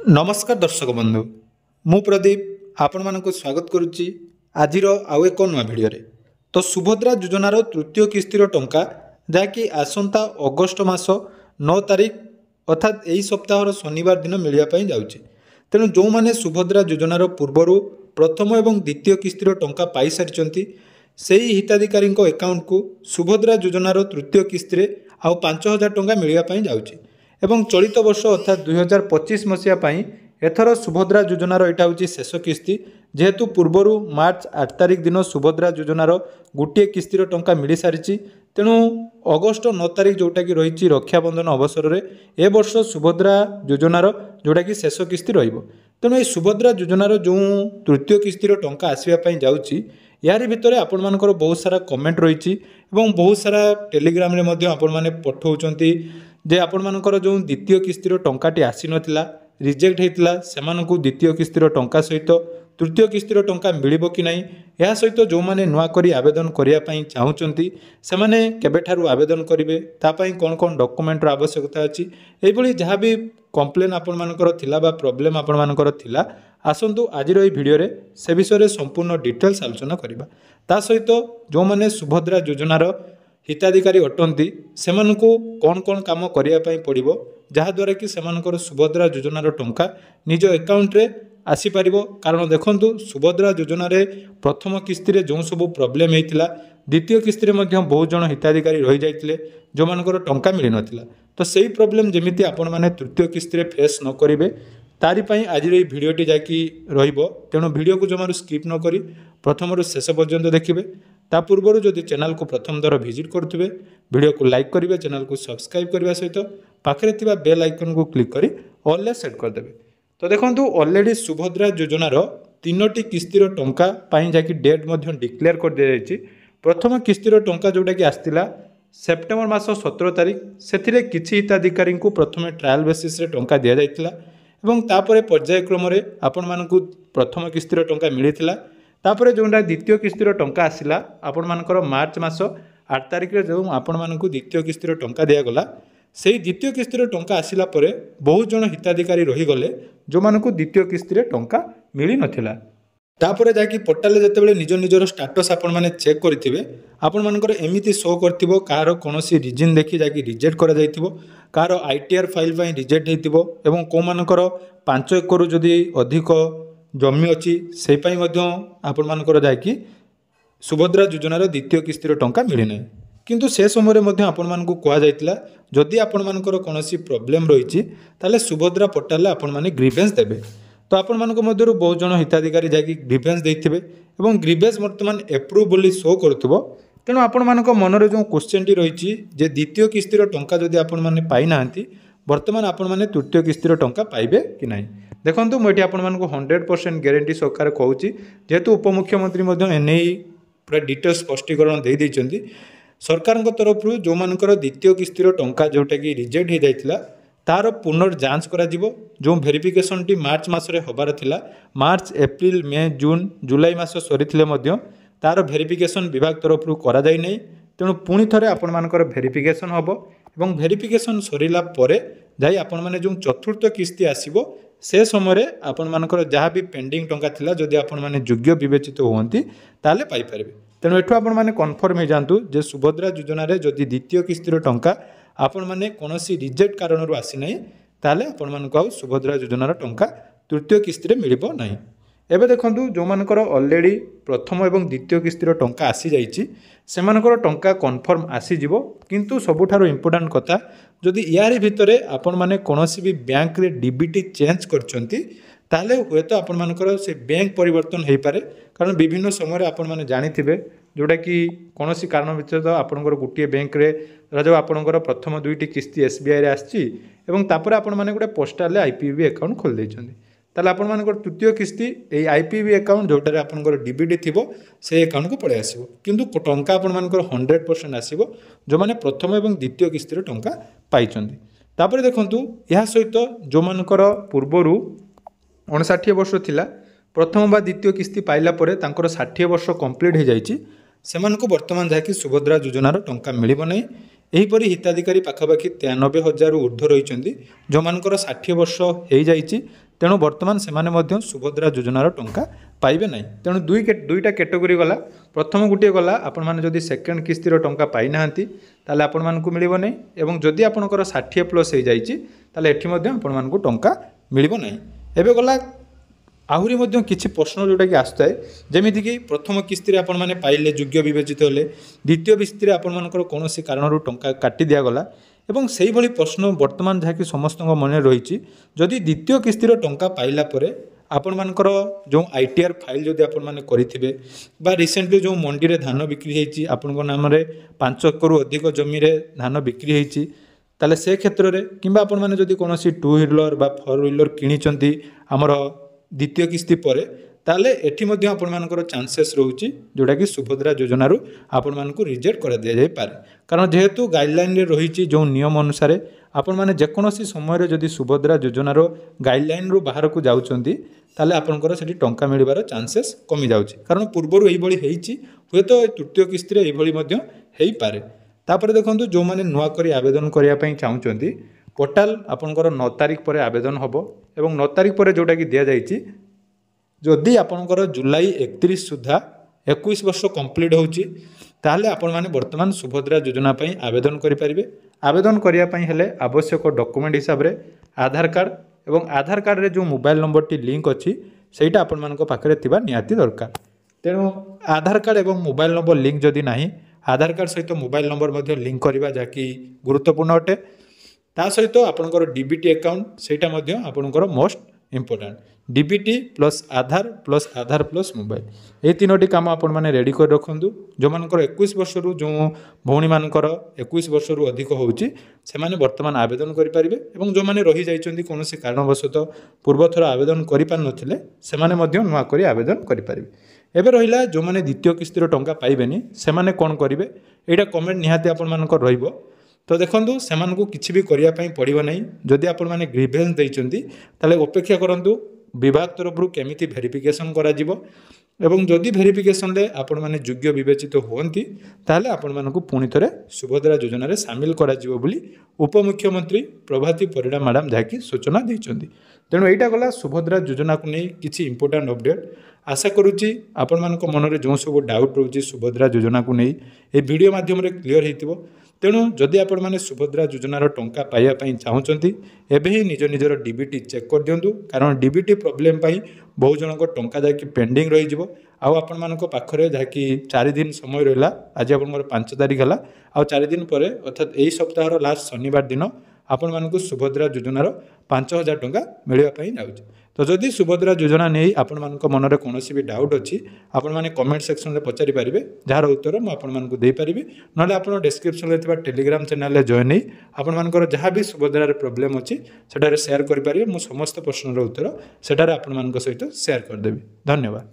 नमस्कार दर्शक बंधु मु प्रदीप आपण मानक स्वागत करुच्ची आजिर आउ एक नुआ भिडियो तो सुभद्रा योजनार तृतीय किस्तिर टंका जहाँकि आसंता अगस्ट मास 9 तारिख अर्थात यही सप्ताहर शनिवार दिन मिलवाई जाऊँगी। तेणु जो मैंने सुभद्रा योजनार पूर्वर प्रथम और द्वितीय किस्तिर टंका पाई सारी से हिताधिकारी अकाउंट को सुभद्रा योजनार तृतीय किस्ती आउ 5,000 टंका मिलवाई जाऊँगी। एवं चलित वर्ष अर्थात 2025 मसीहा एथर सुभद्रा योजनार यहाँ हूँ शेष किस्ती जेहेतु पूर्वर मार्च 8 तारिख दिन सुभद्रा योजनार गोटे किस्तिर टंका मिल सारी तेणु अगस्ट 9 तारिख जोटा कि रही रक्षाबंधन अवसर में ए वर्ष सुभद्रा योजनार जोटा कि शेष किस्ती तेणु ये सुभद्रा योजनार जो तृतीय किस्तिर टंका आसवाई जाऊँगी यार भितर आपण मानकर बहुत सारा कमेंट रही बहुत सारा टेलीग्राम रे आपण माने पठाउछंती जे आपण मानकर जो द्वितीय किस्तिर टंकाटी आसी नथिला रिजेक्ट होता से द्वितीय किस्तिर टंका सहित तृतीय किस्तिर टंका मिलिबो कि नहीं या सहित जो माने नुआ करी आवेदन करने चाहूँगी से माने केबेठारु आवेदन करेंगे तापाई कौन कौन डॉक्यूमेंटर आवश्यकता अच्छी यही जहाँ भी कंप्लेन आपण मानकर थिला बा प्रॉब्लम आपण मानकर थिला आसंतु आजिर ये भिडियो रे से विषय संपूर्ण डिटेल्स आलोचना करबा। ता सहित जो माने सुभद्रा योजनार हिताधिकारी अटंती से कौन कौन काम करने पड़ो जहाद्वारा कि सेमानकर सुभद्रा योजनार टंका निज अकाउंट रे आसीपर कारण देखु सुभद्रा योजना प्रथम किस्ती जो सब प्रोब्लेम होता द्वितीय किस्ती में बहुत जन हिताधिकारी रही जाते जो मानकर टंका मिल नाला तो सही प्रोब्लेम जमी आपण मैंने तृतीय किस्ती फेस न करेंगे तारिपाई आज ये भिडटी जाकि तेणु भिडियो को जमार स्किप न करी प्रथम शेष पर्यंत देखिए ता पूर्व जदि चैनल को प्रथम दर विजिट करुवे वीडियो को लाइक करेंगे चैनल को सब्सक्राइब करने सहित पाखे बेल आइकन को क्लिक कर ऑल सेट करदे। तो देखो ऑलरेडी सुभद्रा योजनार 3टी किस्तिर टंका जहाँकि डेट डिक्लेयर कर दी जाएगी। प्रथम किस्तिर टंका जोटा कि आसला सेप्टेम्बर मास 17 तारिख से किसी हिताधिकारी को प्रथम ट्रायल बेसिस रे टंका दि जाइथिला एवं तापर पर्यायक्रम आपण मानकु प्रथम किस्तिर टंका मिलिथिला तापर जोटा द्वितीय किस्तिर टंका आसिला आपण मानकर मार्च मास 8 तारिख रे जो आपण मानकु द्वितीय किस्तिर टंका दियागला से द्वितीय किस्तिर टंका आसिला परे बहुत जन हिताधिकारी रहीगले जो मानकु द्वितीय किस्ती टंका मिली नथिला। तापर जाकि पोर्टाल जितेबाला निज निजर स्टाटस आपण माने चेक करेंगे आपण मानकर एमती शो करथिबो कार कोनोसी रीजन देखि जाकि रिजेक्ट करा जाइथिबो कार आईटीआर फाइल पई रिजेक्ट हेतिबो एवं को मानकर 5 एकड़ जदि अधिक जमी अच्छी से आपण मानकर जाकि सुभद्रा योजनार द्वितीय किस्तिर टंका मिली ना किंतु से समय आपण मानकु कहा जाइतिला जदि आपण मानकर कोनोसी प्रॉब्लम रही ताले सुभद्रा पोर्टाल आपण माने ग्रीवेंस देबे तो आपण मानक मध्यरु बहुत जन हिताधिकारी जाकि ग्रीवेंस देथिबे एवं ग्रीवेंस वर्तमान एप्रूव बोली शो करथबो तेणु आपण मानक मनरे जो क्वेश्चन टी रही जे द्वितीय किस्तिर टंका जदि आपण माने पाई नांती वर्तमान आपण माने तृतीय किस्तिर टंका पाइबे कि नहीं देखो मुझे आपण मानक 100% ग्यारंटी सरकार कहूँ जेहेतु उपमुख्यमंत्री एने पूरा डिटेल स्पष्टीकरण दे देइचंती सरकार तरफ जो मानकर द्वितीय किस्तिर टंका जोटा कि रिजेक्ट हो जाइथिला तार पुनर्जांच करा जिवो जो वेरिफिकेशन टी मार्च मासरे होबार थिला मार्च एप्रिल मे जून जुलाई मास सरीथिले मध्य तार वेरिफिकेशन विभाग तरफ करा जाई नै तेणु पुणी थरे आपण मानकर वेरिफिकेशन होबो एवं वेरिफिकेशन सरीला परे जाई आपण माने जो चतुर्थ किस्ती आसीबो से समय आपण मानकर जहाँ भी पेंडिंग टंका थिला जदि आपण माने योग्य विवेचित होवंती ताले पाई परबे तेणु एठु आपण माने कन्फर्म हो जांतु जे सुभद्रा योजना रे जदि द्वितीय किस्तिर टंका आपण माने कोनोसी रिजेक्ट कारणरू आसी नै ताले आपण मानक आउ सुभद्रा योजनार टंका तृतीय किस्ती रे मिलिबो नाही। एबे देखंतु जो मानकर ऑलरेडी प्रथम एवं द्वितीय किस्तिर टंका आसी जाइछि सेमानकर टंका कन्फर्म आसी जिवो किंतु सबुठारो इंपोर्टेंट कथा जदि यारी भितरे आपण माने कोनोसी भी बैंक रे डीबीटी चेंज करचंती ताले हुए तो आपण मानकर से बैंक परिवर्तन हो पारे कारण विभिन्न समय आपण माने जानिथिबे जोटा कि कोनोसी कारण विचत आपणकर गोटे बैंक रे जो आपणकर प्रथम 2टी किस्ती एसबीआई रे आछि एवं तापर आपण माने गोटे पोस्टाल आईपीबी अकाउंट खोल दैछंती ताले आपण मानकर तृतीय किस्ती ए आईपीबी अकाउंट जोटारे आपणकर डीबीटी थिबो से अकाउंट को पळे आसीबो किंतु टंका आपण मानकर 100% आसीबो जो माने प्रथम एवं द्वितीय किस्ती टंका पाइछंती। तापर देखंतु या सहित जो मानकर पूर्वरु 59 वर्ष थिला प्रथम बा द्वितीय किस्ती पाइला परे तांकर 60 वर्ष कंप्लीट हो जाइछि सेमानकु वर्तमान जाकि सुभद्रा योजनार टंका मिलिबो नै एहीपरि हिताधिकारी पाखापाखि 93,000 ऊर्ध्व रही जो मानकर 60 वर्ष हो जाइछि तेणु बर्तमान से सुभद्रा योजनार टंका पाइबे नहीं। तेणु दुईटा कैटेगरी गला। प्रथम गोटे गला आपण मैंने जदि सेकेंड किस्तिर टंका पाई ना ताले आपण मानकु मिलिबो नहीं, एवं जदि आपणकर 60+ हो जाइछि ताले एठी मध्ये आपण मानकु टंका मिलिबो नहीं। एबे गला आहुरी मध्य किछि प्रश्न जोटा कि आसुए जमीक प्रथम किस्ती आपण मैंने पाइले योग्य विवेचित होले, द्वितीय किस्ती आपण मानकर कौन कारण टंका काटी दिगला एवं से ही प्रश्न बर्तमान जहाँकि समस्त मन रही। जदि द्वितीय किस्तीर टंका पाइला परे आपण मानकर जो ITR फाइल जदि आपण माने करिथिबे बा रिसेंटली जो मंडी रे धान बिक्री हेछि आपण नाम रे 5 एकड़ अधिक जमी रे धान बिक्री हेछि ताले से क्षेत्र रे किंबा आपण माने जदि कोनोसी 2 व्हीलर बा 4 व्हीलर किनिचंती हमर द्वितीय किस्ती परे ताले एठी मध्ये आपण मानकर चांसेस रहउची जोटा कि सुभद्रा योजना रु आपण मानकु रिजेक्ट कर दिया जाय पारे। कारण जेहेतु गाइडलाइन रे रहिची जो नियम अनुसार आपण माने जेकोनोसी समय रे जदि सुभद्रा योजना रो गाइडलाइन रु बाहर को जाउचंती ताले आपनकर सेठी टंका मिलिबार चांसेस कमी जाउची। कारण पूर्वरु एही बळी हेइची हुएतो तृतीय किस्ती रे एही बळी मध्ये हेइ पारे। तापर देखंतु जो माने नुवा करी आवेदन करिया पई चाहुचंती पोर्टाल आपनकर 9 तारिख पर आवेदन होबो एवं 9 तारिख पर जोटा कि दिया जाइची जदि आपनकर जुलाई 31 सुधा 21 वर्ष कंप्लीट होची ताहले आपण माने वर्तमान सुभद्रा योजना पई आवेदन करि परिबे। आवेदन करिया पई हेले आवश्यक डॉक्यूमेंट हिसाब रे आधार कार्ड एवं आधार कार्ड रे जो मोबाइल नंबर टी लिंक अछि सेटा आपण मानको पाखरे थिबा निहाती दरकार। तेणु आधार कार्ड एवं मोबाइल नंबर लिंक जदि नाही आधार कार्ड सहित मोबाइल नंबर मध्ये लिंक करिबा जाकी गुरुत्वपूर्ण अटे। ता सहित आपनकर डीबीटी अकाउंट सेटा मध्ये आपनकर मोस्ट इंपोर्टेंट डीबीटी प्लस आधार प्लस मोबाइल ये तीनोटी काम आपण माने रेडी कर रखंदु। जो मानकर 21 वर्ष रु जो भौणी मानकर 21 वर्ष रु अधिक होउची से माने वर्तमान आवेदन करि परिबे एवं जो माने रही जाइचंती कोनोसी कारणवशत पूर्व थर आवेदन करि पार नथिले से माने मध्ये नुवा करी आवेदन करि परिबे। एबे रहिला जो माने द्वितीय किस्तीर टंका पाइबेनी से माने कोन करिवे एटा कमेंट निहाती आपण मानकर रहिबो। तो देखंतु सेमानकु किछि भी करिया पई पड़िबो नै। जदि आपण माने ग्रीवेंस दैचंती ताले अपेक्षा करंतु विभाग तरफ केमिति वेरिफिकेशन करा जिवो एवं जदि वेरिफिकेशन रे आपण माने योग्य विवेचित होंती ताले आपण मानकु पुणी थरे सुभद्रा योजना रे शामिल करा जिवो बोली उपमुख्यमंत्री प्रभाती परिडा मैडम जाकी सूचना दैचंती। तेणु एटा गला सुभद्रा योजना को नहीं किछि इंपोर्टेंट अपडेट। आशा करूची आपण मानक मन रे जो सब डाउट रहउची सुभद्रा योजना को नहीं ए वीडियो माध्यम रे क्लियर हेतिबो। तेणु जदि आपण माने सुभद्रा योजनार टंका पाइबा पई चाहुचंती एबे ही निज निजर डीबीटी चेक कर दियंतु। कारण डीबीटी प्रॉब्लम पई बहु जनक टंका जाकी पेंडिंग रही जिवो। आउ आपण मानक पाखरे जाकी 4 दिन समय रहला। आज आपनकर 5 तारिख हला आउ 4 दिन परे अर्थात एही सप्ताहर लास्ट शनिवार दिन आपण मानकु सुभद्रा योजनार 5000 टंका मिलिबा पई जाउची। तो जदि सुभद्रा योजना नहीं आपण मानक मन रे कोनोसी भी डाउट अछि आपण माने कमेंट सेक्शन रे पचारि पारिबे जार उत्तर मु आपण मानकु देई परिबे। नले आपण डिस्क्रिप्शन रे थिबा टेलीग्राम चैनल रे जॉइन नै आपण मानकर जहाँ भी सुभद्रा रे प्रॉब्लम अछि सेटा रे शेयर करि पारिबे। मु समस्त प्रश्न रो उत्तर सेटा रे आपण मानक सहित शेयर कर देबी। धन्यवाद।